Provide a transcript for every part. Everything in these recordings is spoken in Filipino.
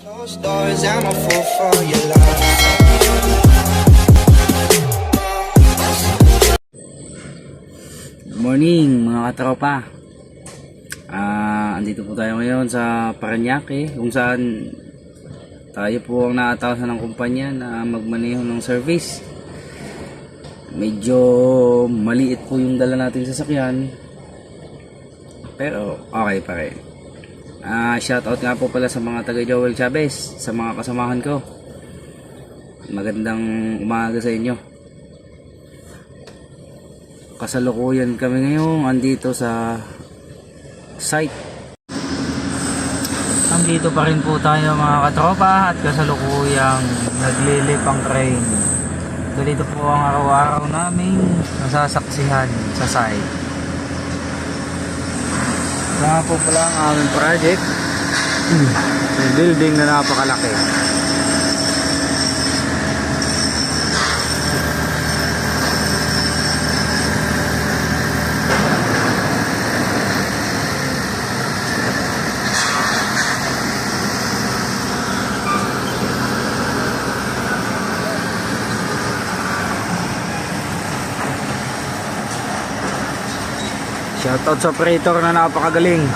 Closed doors, I'm a fool for your love. Good morning mga katropa. Andito po tayo ngayon sa Parañaque, kung saan tayo po ang naatasan ng kumpanya na magmaneho ng service. Medyo maliit po yung dala natin sa sasakyan, pero okay pa rin. Shoutout nga po pala sa mga taga Joel Chavez, sa mga kasamahan ko. Magandang umaga sa inyo. Kasalukuyan kami ngayon andito sa site. Andito pa rin po tayo mga katropa at kasalukuyang naglilip ang crane. Ganito po ang araw-araw naming nasasaksihan sa site. Ito po pala ang aming project. Yung building na napakalaki. Shoutout sa operator na napakagaling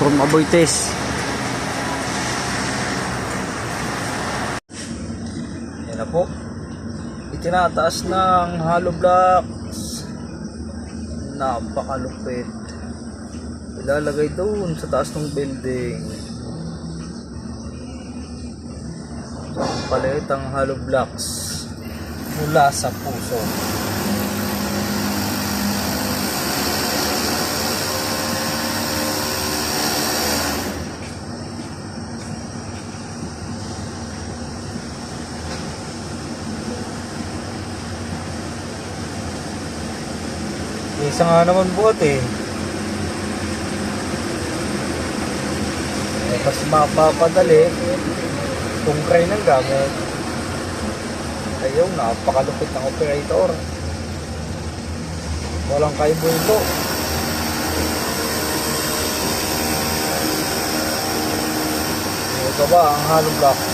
from Aboites. Yan na po, itinataas ng hollow blocks. Napakalupit. Ilalagay doon sa taas ng building. Palit ang hollow blocks mula sa puso. Isa nga naman buhat eh. Mas mapapadali kung crane ang gamit. Ayaw, napakalupit ng operator. Walang kaibulto. Ito ba ang hollow blocks?